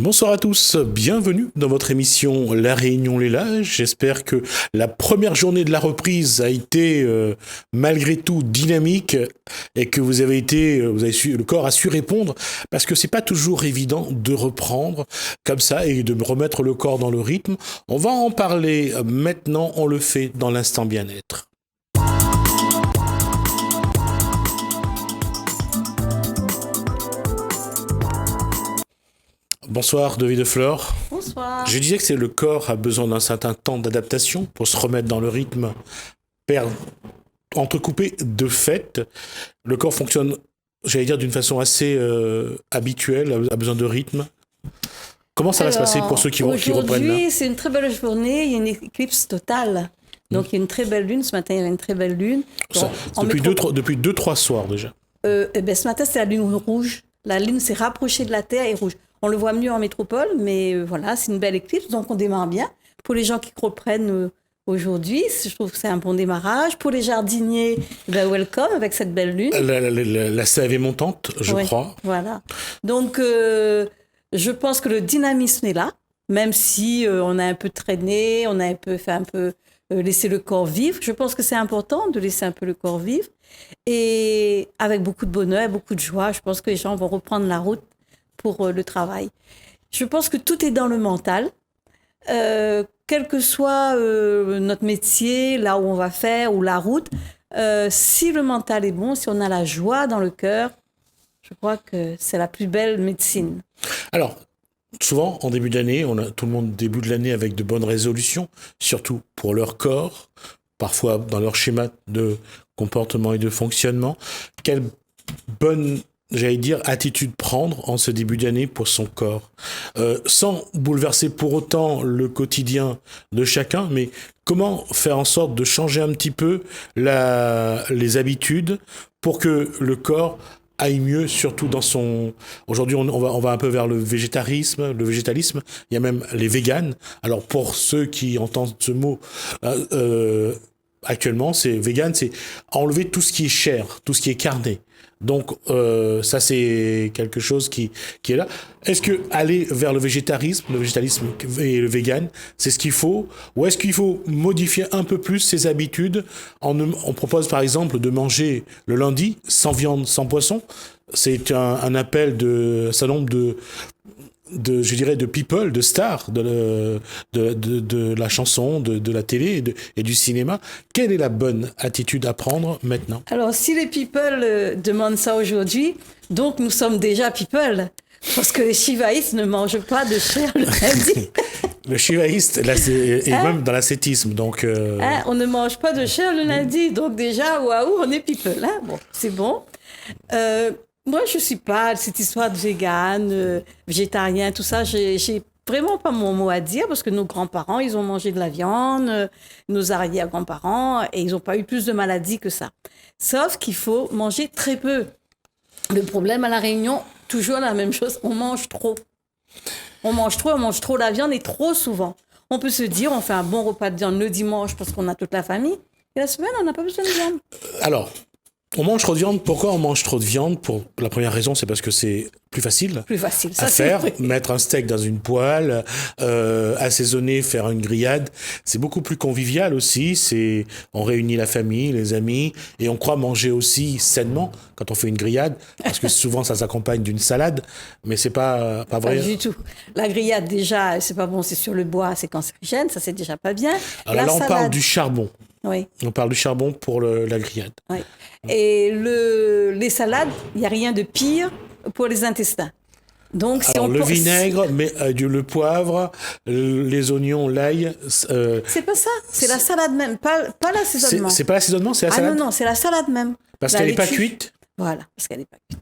Bonsoir à tous, bienvenue dans votre émission La Réunion Léla. J'espère que la première journée de la reprise a été malgré tout dynamique et que le corps a su répondre, parce que c'est pas toujours évident de reprendre comme ça et de remettre le corps dans le rythme. On va en parler maintenant, on le fait dans l'instant bien-être. Bonsoir David de Flore. Bonsoir. Je disais que le corps a besoin d'un certain temps d'adaptation pour se remettre dans le rythme entrecoupé de fait. Le corps fonctionne, j'allais dire, d'une façon assez habituelle, a besoin de rythme. Comment ça va se passer pour ceux qui reprennent là ? Aujourd'hui, c'est une très belle journée, il y a une éclipse totale. Donc, il y a une très belle lune. Ce matin, il y a une très belle lune. Depuis 2-3 soirs déjà. Ce matin, c'est la lune rouge. La lune s'est rapprochée de la Terre et rouge. On le voit mieux en métropole, mais voilà, c'est une belle éclipse, donc on démarre bien. Pour les gens qui reprennent aujourd'hui, je trouve que c'est un bon démarrage. Pour les jardiniers, welcome avec cette belle lune. La sève est montante, je crois. Voilà. Donc, je pense que le dynamisme est là, même si on a un peu traîné, on a laissé le corps vivre. Je pense que c'est important de laisser un peu le corps vivre. Et avec beaucoup de bonheur, beaucoup de joie, je pense que les gens vont reprendre la route pour le travail. Je pense que tout est dans le mental. Quel que soit notre métier, là où on va faire, ou la route, si le mental est bon, si on a la joie dans le cœur, je crois que c'est la plus belle médecine. Alors, souvent, en début d'année, tout le monde débute l'année avec de bonnes résolutions, surtout pour leur corps, parfois dans leur schéma de comportement et de fonctionnement. Quelle bonne, j'allais dire, attitude prendre en ce début d'année pour son corps, sans bouleverser pour autant le quotidien de chacun, mais comment faire en sorte de changer un petit peu les habitudes pour que le corps aille mieux, surtout dans son... Aujourd'hui, on va un peu vers le végétalisme. Il y a même les véganes. Alors, pour ceux qui entendent ce mot... actuellement, c'est vegan, c'est enlever tout ce qui est chair, tout ce qui est carné. Donc, ça, c'est quelque chose qui est là. Est-ce que aller vers le végétarisme et le vegan, c'est ce qu'il faut ? Ou est-ce qu'il faut modifier un peu plus ses habitudes ? On propose, par exemple, de manger le lundi sans viande, sans poisson. C'est un appel de un certain nombre de people, de stars de la chanson, de la télé et du cinéma. Quelle est la bonne attitude à prendre maintenant ? Alors, si les people demandent ça aujourd'hui, donc nous sommes déjà people. Parce que les shivaïstes ne mangent pas de chair le lundi. Le shivaïste, là, est même dans l'ascétisme, donc... on ne mange pas de chair le lundi, donc déjà, waouh, on est people. Hein, bon, c'est bon. Moi, je ne suis pas cette histoire de vegan, végétarien, tout ça. J'ai vraiment pas mon mot à dire parce que nos grands-parents, ils ont mangé de la viande, nos arrière-grands-parents, et ils n'ont pas eu plus de maladies que ça. Sauf qu'il faut manger très peu. Le problème à La Réunion, toujours la même chose, on mange trop. On mange trop la viande et trop souvent. On peut se dire, on fait un bon repas de viande le dimanche parce qu'on a toute la famille, et la semaine, on n'a pas besoin de viande. Alors... On mange trop de viande. Pourquoi on mange trop de viande ? Pour la première raison, c'est parce que c'est plus facile ça, à faire. Mettre un steak dans une poêle, assaisonner, faire une grillade. C'est beaucoup plus convivial aussi. On réunit la famille, les amis, et on croit manger aussi sainement quand on fait une grillade, parce que souvent ça s'accompagne d'une salade, mais c'est pas vrai. Pas du tout. La grillade, déjà, c'est pas bon, c'est sur le bois, c'est cancérigène, ça c'est déjà pas bien. Alors là, on parle du charbon. Oui. On parle du charbon pour la grillade. Oui. Et les salades, il n'y a rien de pire pour les intestins. Donc, alors, le vinaigre, le poivre, les oignons, l'ail... C'est pas ça, c'est la salade même, pas l'assaisonnement. C'est pas l'assaisonnement, c'est la salade ? Non, c'est la salade même. Parce qu'elle n'est pas cuite ? Voilà, parce qu'elle n'est pas cuite.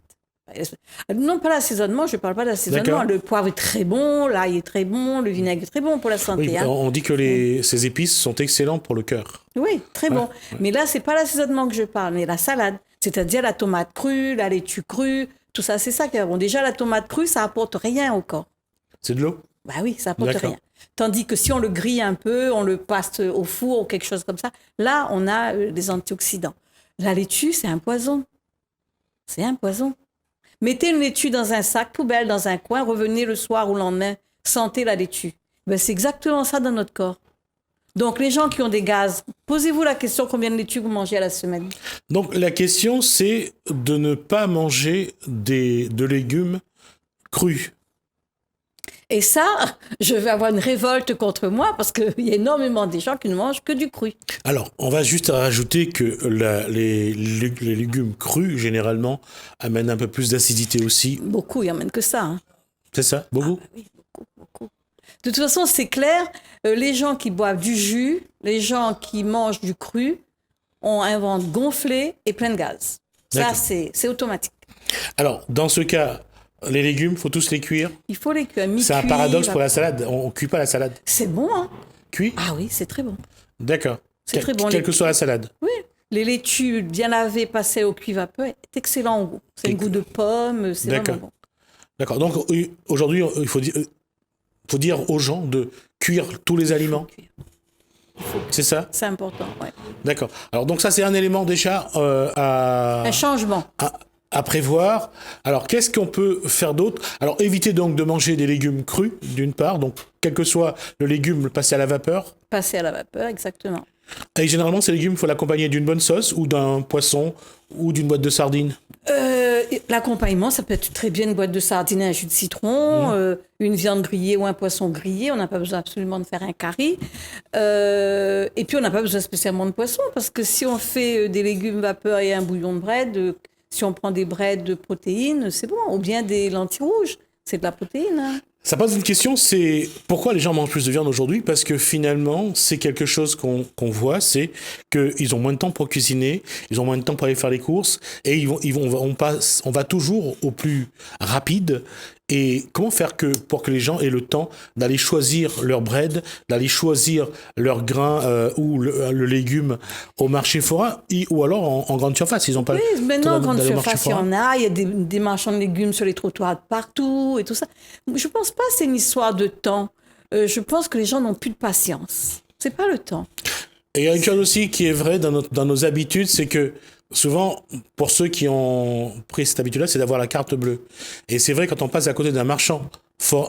Non, pas l'assaisonnement, je ne parle pas d'assaisonnement. D'accord. Le poivre est très bon, l'ail est très bon, le vinaigre est très bon pour la santé. Oui, on dit que ces épices sont excellentes pour le cœur. Oui, très bon. Ouais. Mais là, ce n'est pas l'assaisonnement que je parle, mais la salade. C'est-à-dire la tomate crue, la laitue crue, tout ça, c'est ça qui est bon. Déjà, la tomate crue, ça apporte rien au corps. C'est de l'eau ? Bah oui, ça apporte rien. Tandis que si on le grille un peu, on le passe au four ou quelque chose comme ça, là, on a des antioxydants. La laitue, c'est un poison. C'est un poison. Mettez une laitue dans un sac poubelle, dans un coin, revenez le soir ou le lendemain, sentez la laitue. Ben, c'est exactement ça dans notre corps. Donc, les gens qui ont des gaz, posez-vous la question combien de laitue vous mangez à la semaine. Donc, la question, c'est de ne pas manger de légumes crus. Et ça, je vais avoir une révolte contre moi parce qu'il y a énormément de gens qui ne mangent que du cru. Alors, on va juste rajouter que les légumes crus, généralement, amènent un peu plus d'acidité aussi. Beaucoup, il n'y en a même que ça. Hein. C'est ça, beaucoup? Ah, oui, beaucoup. De toute façon, c'est clair, les gens qui boivent du jus, les gens qui mangent du cru, ont un ventre gonflé et plein de gaz. Ça, c'est automatique. Alors, dans ce cas, les légumes, faut tous les cuire. Il faut les cuire. C'est un paradoxe pour la salade. On ne cuit pas la salade. C'est bon, hein? Cuit? Ah oui, c'est très bon. D'accord. C'est très bon. Quelle que soit la salade. Oui. Les laitues bien lavées, passées au cuit vapeur, c'est excellent au goût. C'est un goût de pomme, c'est vraiment bon. D'accord. Donc, aujourd'hui, il faut dire aux gens de cuire tous les aliments. C'est ça? C'est important, oui. D'accord. Alors, donc ça, c'est un élément déjà un changement. À prévoir. Alors, qu'est-ce qu'on peut faire d'autre? Alors, éviter donc de manger des légumes crus, d'une part. Donc, quel que soit le légume, le passer à la vapeur. Passer à la vapeur, exactement. Et généralement, ces légumes, il faut l'accompagner d'une bonne sauce ou d'un poisson ou d'une boîte de sardines. L'accompagnement, ça peut être très bien une boîte de sardines et un jus de citron, une viande grillée ou un poisson grillé. On n'a pas besoin absolument de faire un curry. Et puis, on n'a pas besoin spécialement de poisson parce que si on fait des légumes vapeur et un bouillon de bread, si on prend des breads de protéines, c'est bon. Ou bien des lentilles rouges, c'est de la protéine. Hein. Ça pose une question, c'est pourquoi les gens mangent plus de viande aujourd'hui? Parce que finalement, c'est quelque chose qu'on voit, c'est qu'ils ont moins de temps pour cuisiner, ils ont moins de temps pour aller faire les courses, et on va toujours au plus rapide. Et comment faire pour que les gens aient le temps d'aller choisir leur bread, d'aller choisir leur grain ou le légume au marché forain ou alors en grande surface? Ils ont pas maintenant en grande surface, il y en a. Il y a des marchands de légumes sur les trottoirs partout et tout ça. Je pense pas que c'est une histoire de temps. Je pense que les gens n'ont plus de patience. C'est pas le temps. Et il y a une chose aussi qui est vraie dans nos habitudes, c'est que souvent, pour ceux qui ont pris cette habitude-là, c'est d'avoir la carte bleue. Et c'est vrai, quand on passe à côté d'un marchand,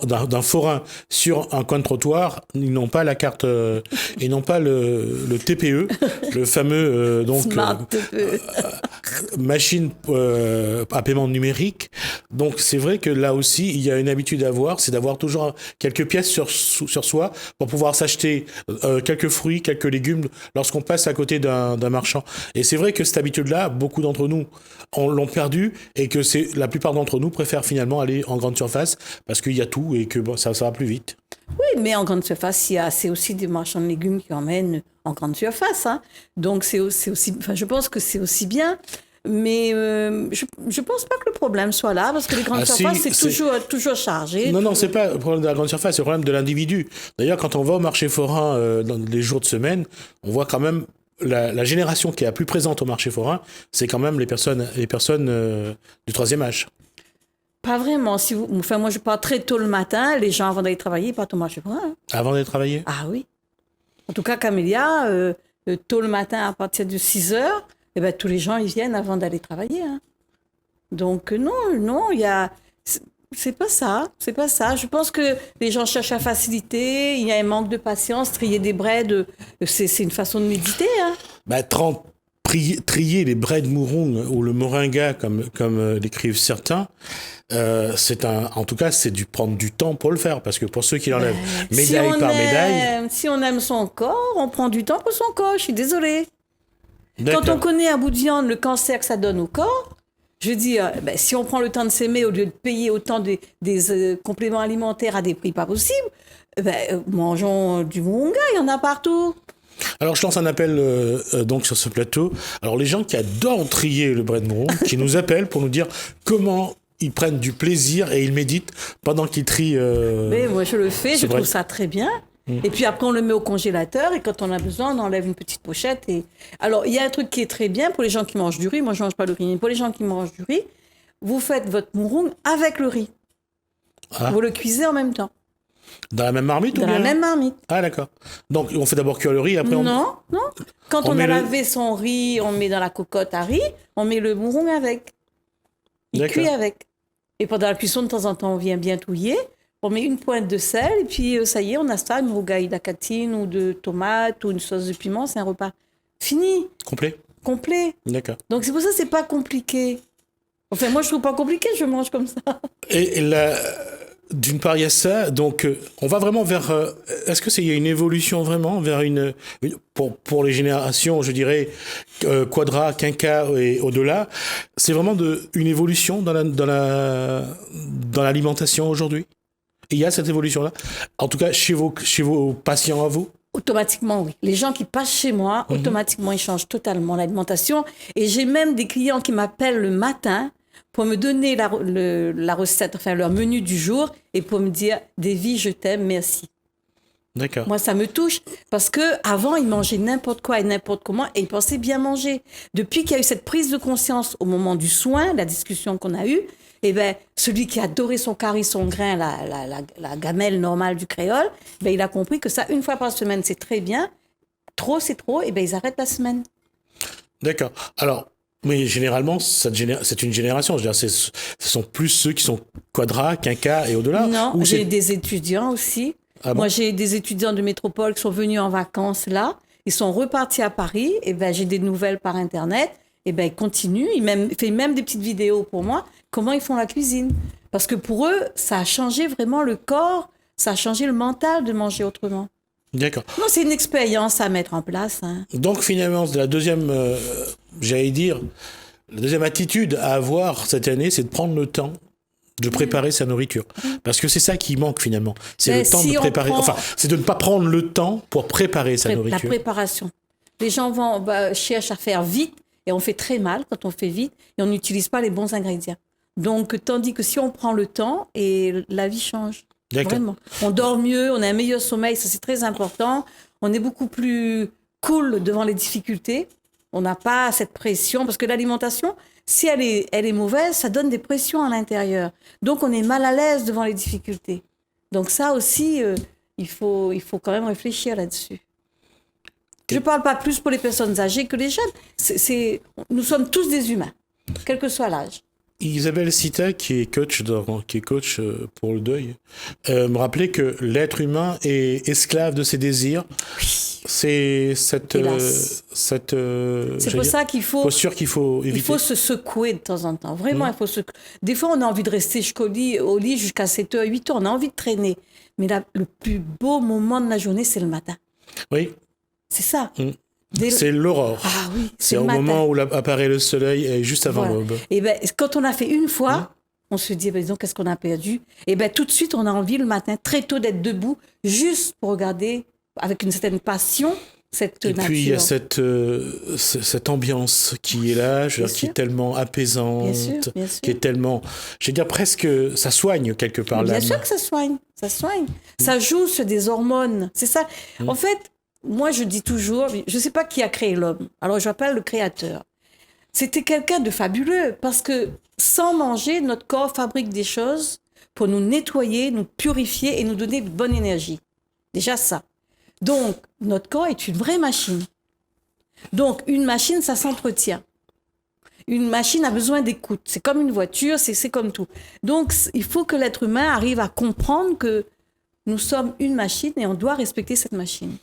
d'un forain sur un coin de trottoir, ils n'ont pas la carte, ils n'ont pas le TPE, le fameux machine à paiement numérique. Donc c'est vrai que là aussi, il y a une habitude à avoir, c'est d'avoir toujours quelques pièces sur soi pour pouvoir s'acheter quelques fruits, quelques légumes lorsqu'on passe à côté d'un marchand. Et c'est vrai que cette habitude-là, beaucoup d'entre nous l'ont perdue et que la plupart d'entre nous préfèrent finalement aller en grande surface parce qu'il y a tout et que ça va plus vite. Oui, mais en grande surface, c'est aussi des marchands de légumes qui emmènent en grande surface. Hein. Donc, c'est aussi, enfin, je pense que c'est aussi bien. Mais je pense pas que le problème soit là, parce que les grandes surfaces, c'est toujours chargé. Non, c'est pas le problème de la grande surface, c'est le problème de l'individu. D'ailleurs, quand on va au marché forain dans les jours de semaine, on voit quand même la génération qui est la plus présente au marché forain, c'est quand même les personnes du troisième âge. Pas vraiment. Moi, je pars très tôt le matin. Les gens, avant d'aller travailler, ils partent au marché forain. Hein. Avant d'aller travailler? Ah oui. En tout cas, Camélia, tôt le matin, à partir de 6 heures, eh ben, tous les gens, ils viennent avant d'aller travailler. Hein. Donc, non, il y a... C'est pas ça. Je pense que les gens cherchent la facilité. Il y a un manque de patience. Trier des breads, c'est une façon de méditer. Hein. Trier les breads mourung ou le moringa, comme l'écrivent certains, en tout cas, c'est prendre du temps pour le faire. Parce que pour ceux qui l'enlèvent médaille par médaille... Si on aime son corps, on prend du temps pour son corps. Je suis désolée. D'accord. Quand on connaît à bout de viande le cancer que ça donne au corps, je veux dire, si on prend le temps de s'aimer au lieu de payer autant des compléments alimentaires à des prix pas possibles, mangeons du moringa, il y en a partout. Alors, je lance un appel donc sur ce plateau. Alors, les gens qui adorent trier le bread mourung, qui nous appellent pour nous dire comment ils prennent du plaisir et ils méditent pendant qu'ils trient. Mais moi, je le fais, je trouve ça très bien. Et puis après, on le met au congélateur et quand on a besoin, on enlève une petite pochette. Alors, il y a un truc qui est très bien pour les gens qui mangent du riz. Moi, je ne mange pas de riz. Mais pour les gens qui mangent du riz, vous faites votre mourung avec le riz. Ah. Vous le cuisez en même temps. Dans la même marmite ou bien? Dans la même marmite. Ah, d'accord. Donc, on fait d'abord cuire le riz, après Non. Quand on a lavé son riz, on met dans la cocotte à riz, on met le mourung avec. Il cuit avec. Et pendant la cuisson, de temps en temps, on vient bien touiller. On met une pointe de sel et puis ça y est, on a ça, une rougaille d'acatine ou de tomate ou une sauce de piment, c'est un repas fini, Complet. D'accord. Donc c'est pour ça que c'est pas compliqué. Enfin, moi je trouve pas compliqué, je mange comme ça. Et là, d'une part, il y a ça. Donc, on va vraiment vers. Est-ce que il y a une évolution vraiment vers pour les générations, je dirais, quadra, quinca et au-delà. C'est vraiment une évolution dans l'alimentation aujourd'hui. Il y a cette évolution-là. En tout cas, chez vos patients à vous. Automatiquement, oui. Les gens qui passent chez moi, automatiquement, ils changent totalement l'alimentation. Et j'ai même des clients qui m'appellent le matin pour me donner la recette, enfin leur menu du jour, et pour me dire « Davy, je t'aime, merci ». D'accord. Moi, ça me touche parce que avant, ils mangeaient n'importe quoi et n'importe comment et ils pensaient bien manger. Depuis qu'il y a eu cette prise de conscience au moment du soin, la discussion qu'on a eue, eh ben, celui qui adorait son curry, son grain, la gamelle normale du créole, ben, il a compris que ça, une fois par semaine, c'est très bien. Trop, c'est trop, et ben, ils arrêtent la semaine. D'accord. Alors, mais généralement, c'est une génération. Je veux dire, ce sont plus ceux qui sont quadra, quinca et au-delà. Non, j'ai des étudiants aussi. Ah bon? Moi, j'ai des étudiants de métropole qui sont venus en vacances là. Ils sont repartis à Paris. Et ben, j'ai des nouvelles par Internet. Et ben, ils continuent. Ils font même des petites vidéos pour moi. Comment ils font la cuisine. Parce que pour eux, ça a changé vraiment le corps. Ça a changé le mental de manger autrement. D'accord. Non, c'est une expérience à mettre en place. Hein. Donc, finalement, la deuxième, j'allais dire, la deuxième attitude à avoir cette année, c'est de prendre le temps de préparer sa nourriture. Parce que c'est ça qui manque finalement. C'est le temps de préparer. Enfin, c'est de ne pas prendre le temps pour préparer sa nourriture. La préparation. Les gens cherchent à faire vite et on fait très mal quand on fait vite et on n'utilise pas les bons ingrédients. Donc, tandis que si on prend le temps, et la vie change. D'accord. Vraiment. On dort mieux, on a un meilleur sommeil, ça c'est très important. On est beaucoup plus cool devant les difficultés. On n'a pas cette pression parce que l'alimentation, si elle est mauvaise, ça donne des pressions à l'intérieur. Donc, on est mal à l'aise devant les difficultés. Donc, ça aussi, il faut quand même réfléchir là-dessus. Je ne parle pas plus pour les personnes âgées que les jeunes. Nous sommes tous des humains, quel que soit l'âge. Isabelle Sita, qui est coach pour le deuil, me rappelait que l'être humain est esclave de ses désirs. Oui. C'est cette c'est pour ça qu'il faut posture qu'il faut éviter. Il faut se secouer de temps en temps. Vraiment, il faut des fois, on a envie de rester au lit jusqu'à 7 heures, 8 heures. On a envie de traîner. Mais le plus beau moment de la journée, c'est le matin. Oui. C'est ça. C'est l'aurore. Ah oui, c'est au moment où apparaît le soleil et juste avant l'aube. Et ben, quand on a fait une fois, on se dit, disons, qu'est-ce qu'on a perdu? Et ben, tout de suite, on a envie le matin, très tôt, d'être debout, juste pour regarder avec une certaine passion cette nature. Et puis, il y a cette ambiance qui est là, qui est tellement apaisante, bien sûr. qui est tellement, je veux dire, presque, ça soigne quelque part l'âme. Bien sûr que ça soigne. Ça joue sur des hormones. C'est ça. En fait, moi, je dis toujours, je ne sais pas qui a créé l'homme. Alors, je m'appelle le créateur. C'était quelqu'un de fabuleux parce que sans manger, notre corps fabrique des choses pour nous nettoyer, nous purifier et nous donner de bonne énergie. Déjà ça. Donc, notre corps est une vraie machine. Donc, une machine, ça s'entretient. Une machine a besoin d'écoute. C'est comme une voiture, c'est comme tout. Donc, il faut que l'être humain arrive à comprendre que nous sommes une machine et on doit respecter cette machine.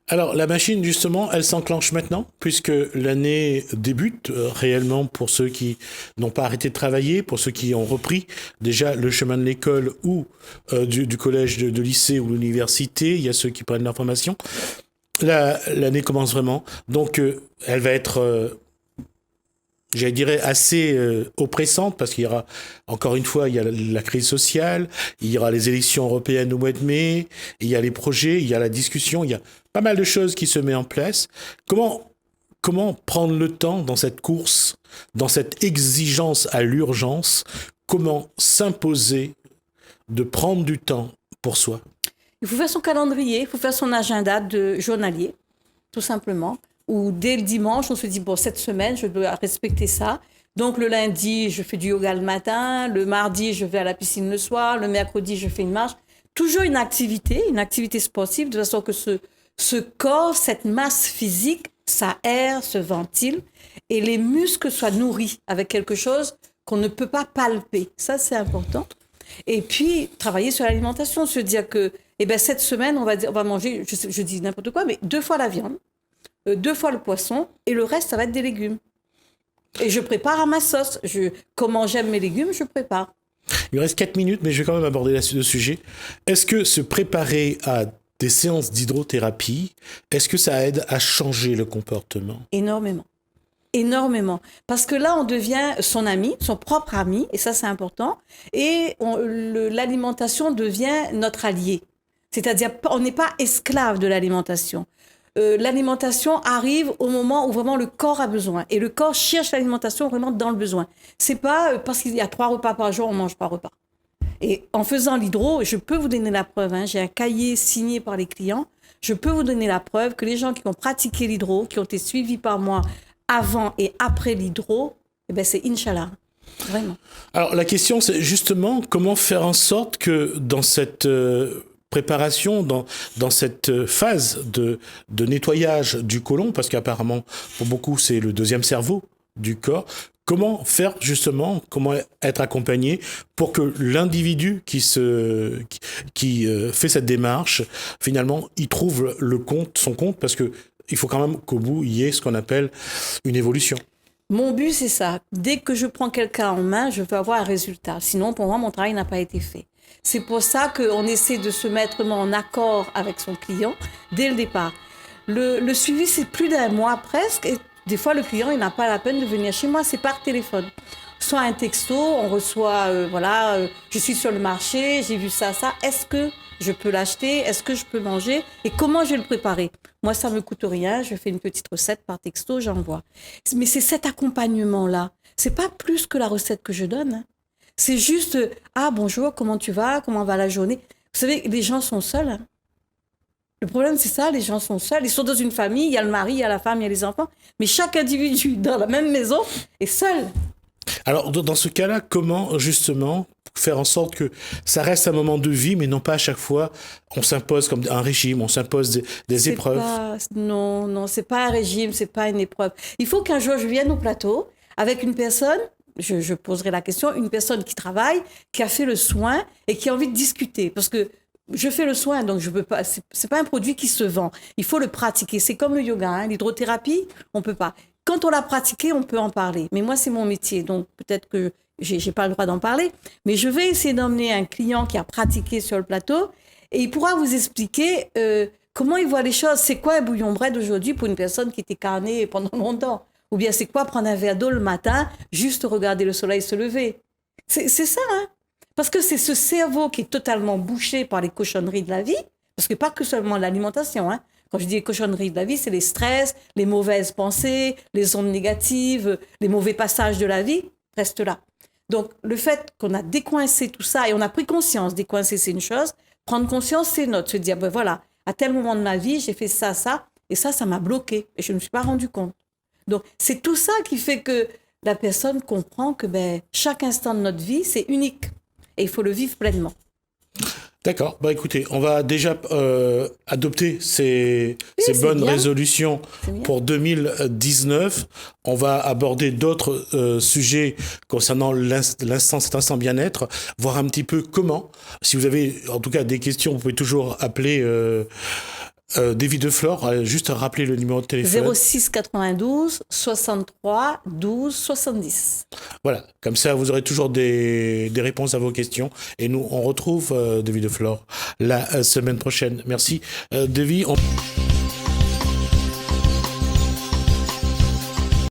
Alors, la machine, justement, elle s'enclenche maintenant, puisque l'année débute réellement pour ceux qui n'ont pas arrêté de travailler, pour ceux qui ont repris déjà le chemin de l'école ou du collège, de lycée ou l'université. Il y a ceux qui prennent leur formation. L'année commence vraiment. Donc, elle va être... je dirais assez oppressante parce qu'il y aura, encore une fois, il y a la crise sociale, il y aura les élections européennes au mois de mai, il y a les projets, il y a la discussion, il y a pas mal de choses qui se mettent en place. Comment prendre le temps dans cette course, dans cette exigence à l'urgence, comment s'imposer de prendre du temps pour soi? Il faut faire son calendrier, il faut faire son agenda de journalier, tout simplement. Ou dès le dimanche, on se dit, bon, cette semaine, je dois respecter ça. Donc, le lundi, je fais du yoga le matin. Le mardi, je vais à la piscine le soir. Le mercredi, je fais une marche. Toujours une activité sportive, de façon que ce corps, cette masse physique, s'aère, se ventile et les muscles soient nourris avec quelque chose qu'on ne peut pas palper. Ça, c'est important. Et puis, travailler sur l'alimentation, se dire que cette semaine, on va manger, je dis n'importe quoi, mais 2 fois la viande, 2 fois le poisson, et le reste, ça va être des légumes. Et je prépare à ma sauce. Comment j'aime mes légumes, je prépare. Il me reste 4 minutes, mais je vais quand même aborder le sujet. Est-ce que se préparer à des séances d'hydrothérapie, est-ce que ça aide à changer le comportement? Énormément. Énormément. Parce que là, on devient son ami, son propre ami, et ça, c'est important. Et l'alimentation devient notre allié. C'est-à-dire, on n'est pas esclave de l'alimentation. L'alimentation arrive au moment où vraiment le corps a besoin. Et le corps cherche l'alimentation vraiment dans le besoin. C'est pas parce qu'il y a 3 repas par jour, on mange pas repas. Et en faisant l'hydro, je peux vous donner la preuve, hein, j'ai un cahier signé par les clients, je peux vous donner la preuve que les gens qui ont pratiqué l'hydro, qui ont été suivis par moi avant et après l'hydro, c'est Inch'Allah. Vraiment. Alors la question, c'est justement comment faire en sorte que dans cette préparation, dans cette phase de nettoyage du côlon, parce qu'apparemment, pour beaucoup, c'est le deuxième cerveau du corps, comment faire justement, comment être accompagné pour que l'individu qui fait cette démarche, finalement, il trouve son compte, parce que il faut quand même qu'au bout, il y ait ce qu'on appelle une évolution. Mon but, c'est ça. Dès que je prends quelqu'un en main, je veux avoir un résultat. Sinon, pour moi, mon travail n'a pas été fait. C'est pour ça qu'on essaie de se mettre en accord avec son client dès le départ. Le suivi, c'est plus d'1 mois presque. Et des fois, le client, il n'a pas la peine de venir chez moi. C'est par téléphone. Soit un texto, on reçoit, je suis sur le marché, j'ai vu ça. Est-ce que je peux l'acheter? Est-ce que je peux manger? Et comment je vais le préparer? Moi, ça ne me coûte rien. Je fais une petite recette par texto, j'envoie. Mais c'est cet accompagnement-là. C'est pas plus que la recette que je donne. Hein. C'est juste, bonjour, comment tu vas? Comment va la journée? Vous savez, les gens sont seuls. Hein. Le problème, c'est ça, les gens sont seuls. Ils sont dans une famille, il y a le mari, il y a la femme, il y a les enfants. Mais chaque individu dans la même maison est seul. Alors, dans ce cas-là, comment, justement, faire en sorte que ça reste un moment de vie, mais non pas à chaque fois, on s'impose comme un régime, on s'impose des épreuves. Non, c'est pas un régime, c'est pas une épreuve. Il faut qu'un jour, je vienne au plateau avec une personne, je poserai la question, une personne qui travaille, qui a fait le soin et qui a envie de discuter. Parce que je fais le soin, donc je peux pas. C'est pas un produit qui se vend. Il faut le pratiquer. C'est comme le yoga, hein, l'hydrothérapie, on peut pas. Quand on l'a pratiqué, on peut en parler. Mais moi, c'est mon métier, donc peut-être que j'ai pas le droit d'en parler. Mais je vais essayer d'emmener un client qui a pratiqué sur le plateau et il pourra vous expliquer comment il voit les choses. C'est quoi un bouillon bread aujourd'hui pour une personne qui était carnée pendant longtemps? Ou bien c'est quoi prendre un verre d'eau le matin, juste regarder le soleil se lever? C'est ça, hein? Parce que c'est ce cerveau qui est totalement bouché par les cochonneries de la vie, parce que pas que seulement l'alimentation, hein. Quand je dis les cochonneries de la vie, c'est les stress, les mauvaises pensées, les ondes négatives, les mauvais passages de la vie, restent là. Donc, le fait qu'on a décoincé tout ça, et on a pris conscience, décoincer c'est une chose, prendre conscience c'est une autre, se dire, voilà, à tel moment de ma vie, j'ai fait ça, et ça m'a bloqué, et je ne me suis pas rendu compte. Donc, c'est tout ça qui fait que la personne comprend que chaque instant de notre vie, c'est unique, et il faut le vivre pleinement. D'accord. Écoutez, on va déjà adopter ces bonnes résolutions pour 2019. On va aborder d'autres sujets concernant cet instant bien-être, voir un petit peu comment. Si vous avez en tout cas des questions, vous pouvez toujours appeler Davy Deflore. Juste rappeler le numéro de téléphone. 06 92 63 12 70. Voilà, comme ça vous aurez toujours des réponses à vos questions. Et nous, on retrouve Davy Deflore la semaine prochaine. Merci Davy.